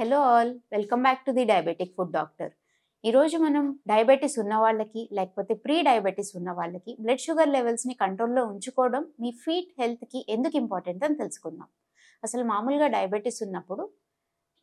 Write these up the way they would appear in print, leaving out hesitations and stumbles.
Hello all, welcome back to the diabetic food doctor. ఈరోజు మనం diabetes ఉన్న వాళ్ళకి లేకపోతే ప్రీ డయాబెటీస్ ఉన్న వాళ్ళకి బ్లడ్ షుగర్ లెవెల్స్ని కంట్రోల్లో ఉంచుకోవడం మీ ఫీట్ హెల్త్కి ఎందుకు ఇంపార్టెంట్ అని తెలుసుకుందాం. అసలు మామూలుగా డయాబెటీస్ ఉన్నప్పుడు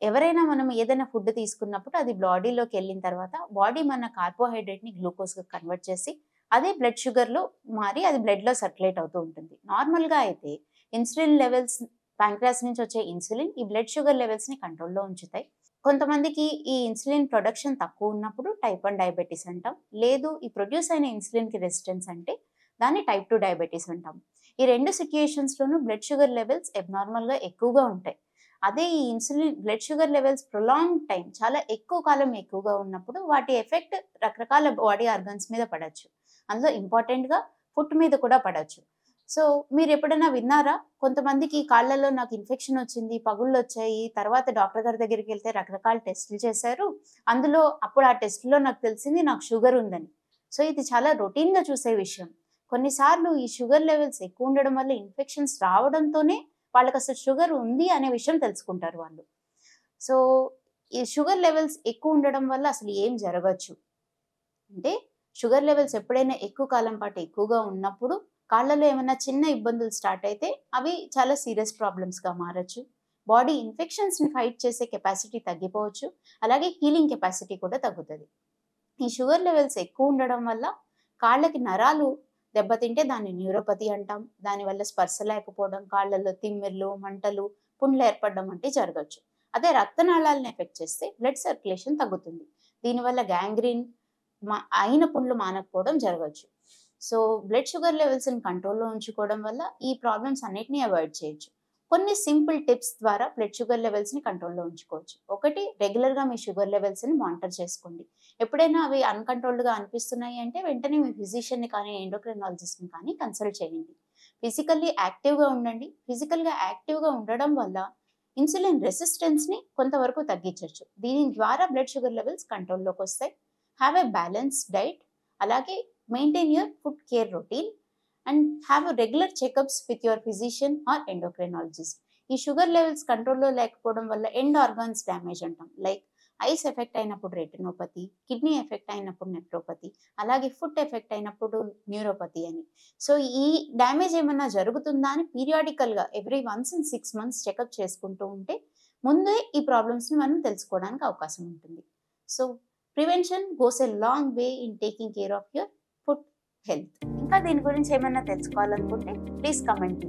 ఎవరైనా మనం ఏదైనా ఫుడ్ తీసుకున్నప్పుడు అది బాడీలోకి వెళ్ళిన తర్వాత బాడీ మన కార్బోహైడ్రేట్ని గ్లూకోజ్గా కన్వర్ట్ చేసి అదే బ్లడ్ షుగర్లో మారి అది బ్లడ్లో సర్క్యులేట్ అవుతూ ఉంటుంది. నార్మల్గా అయితే ఇన్సులిన్ లెవెల్స్, ప్యాంక్రియాస్ నుంచి వచ్చే ఇన్సులిన్ ఈ బ్లడ్ షుగర్ లెవెల్స్ని కంట్రోల్లో ఉంచుతాయి. కొంతమందికి ఈ ఇన్సులిన్ ప్రొడక్షన్ తక్కువ ఉన్నప్పుడు టైప్ 1 డయాబెటీస్ అంటాం. లేదు, ఈ ప్రొడ్యూస్ అయిన ఇన్సులిన్కి రెసిస్టెన్స్ అంటే దాన్ని టైప్ 2 డయాబెటీస్ అంటాం. ఈ రెండు సిచ్యుయేషన్స్లోనూ బ్లడ్ షుగర్ లెవెల్స్ అబ్నార్మల్గా ఎక్కువగా ఉంటాయి. అదే ఈ insulin blood sugar levels prolong time, చాలా ఎక్కువ కాలం ఎక్కువగా ఉన్నప్పుడు వాటి ఎఫెక్ట్ రకరకాల బాడీ ఆర్గన్స్ మీద పడవచ్చు. అందులో ఇంపార్టెంట్గా ఫుట్ మీద కూడా పడవచ్చు. సో మీరు ఎప్పుడైనా విన్నారా, కొంతమందికి కాళ్ళలో నాకు ఇన్ఫెక్షన్ వచ్చింది, పగుళ్ళు వచ్చాయి, తర్వాత డాక్టర్ గారి దగ్గరికి వెళ్తే రకరకాల టెస్టులు చేశారు, అందులో అప్పుడు ఆ టెస్టులో నాకు తెలిసింది నాకు షుగర్ ఉందని. సో ఇది చాలా రొటీన్గా చూసే విషయం. కొన్నిసార్లు ఈ షుగర్ లెవెల్స్ ఎక్కువ ఉండడం వల్ల ఇన్ఫెక్షన్స్ రావడంతోనే వాళ్ళకి అసలు షుగర్ ఉంది అనే విషయం తెలుసుకుంటారు వాళ్ళు. సో ఈ షుగర్ లెవెల్స్ ఎక్కువ ఉండడం వల్ల అసలు ఏం జరగచ్చు అంటే, షుగర్ లెవెల్స్ ఎప్పుడైనా ఎక్కువ కాలం పాటు ఎక్కువగా ఉన్నప్పుడు కాళ్ళలో ఏమైనా చిన్న ఇబ్బందులు స్టార్ట్ అయితే అవి చాలా సీరియస్ ప్రాబ్లమ్స్గా మారచ్చు. బాడీ ఇన్ఫెక్షన్స్ని ఫైట్ చేసే కెపాసిటీ తగ్గిపోవచ్చు, అలాగే హీలింగ్ కెపాసిటీ కూడా తగ్గుతుంది. ఈ షుగర్ లెవెల్స్ ఎక్కువ ఉండడం వల్ల కాళ్ళకి నరాలు దెబ్బతింటే దాన్ని న్యూరోపతి అంటాం. దానివల్ల స్పర్శ లేకపోవడం, కాళ్ళల్లో తిమ్మిర్లు, మంటలు, పుండ్లు ఏర్పడడం వంటివి జరగచ్చు. అదే రక్తనాళాలను ఎఫెక్ట్ చేస్తే బ్లడ్ సర్క్యులేషన్ తగ్గుతుంది. దీనివల్ల గ్యాంగ్రీన్, అయిన పుండ్లు మానకపోవడం జరగచ్చు. సో బ్లడ్ షుగర్ లెవెల్స్ని కంట్రోల్లో ఉంచుకోవడం వల్ల ఈ ప్రాబ్లమ్స్ అన్నిటినీ అవాయిడ్ చేయొచ్చు. కొన్ని సింపుల్ టిప్స్ ద్వారా బ్లడ్ షుగర్ లెవెల్స్ని కంట్రోల్లో ఉంచుకోవచ్చు. ఒకటి, రెగ్యులర్గా మీ షుగర్ లెవెల్స్ని మానిటర్ చేసుకోండి. ఎప్పుడైనా అవి అన్కంట్రోల్డ్గా అనిపిస్తున్నాయి అంటే వెంటనే మీ ఫిజిషియన్ని కానీ ఎండోక్రైనాలజిస్ట్ని కానీ కన్సల్ట్ చేయండి. ఫిజికల్లీ యాక్టివ్గా ఉండండి. ఫిజికల్గా యాక్టివ్గా ఉండడం వల్ల ఇన్సులిన్ రెసిస్టెన్స్ని కొంతవరకు తగ్గించవచ్చు. దీని ద్వారా బ్లడ్ షుగర్ లెవెల్స్ కంట్రోల్లోకి వస్తాయి. హ్యావ్ ఎ బ్యాలెన్స్డ్ డైట్, అలాగే maintain your food care routine and have regular checkups with your physician are endocrinologist. ఈ షుగర్ లెవెల్స్ కంట్రోల్లో లేకపోవడం వల్ల ఎండ్ ఆర్గాన్స్ డ్యామేజ్ అంటాం. లైక్ ఐస్ ఎఫెక్ట్ అయినప్పుడు రెటినోపతి, కిడ్నీ ఎఫెక్ట్ అయినప్పుడు నెఫ్రోపతి, అలాగే ఫుట్ ఎఫెక్ట్ అయినప్పుడు న్యూరోపతి అని. సో ఈ డ్యామేజ్ ఏమన్నా జరుగుతుందా అని పీరియాడికల్గా ఎవ్రీ 1 in 6 months చెకప్ చేసుకుంటూ ఉంటే ముందే ఈ ప్రాబ్లమ్స్ని మనం తెలుసుకోవడానికి అవకాశం ఉంటుంది. So prevention goes a long way in taking care of your food health. ఇంకా దీని గురించి ఏమైనా తెలుసుకోవాలనుకుంటే ప్లీజ్ కమెంట్.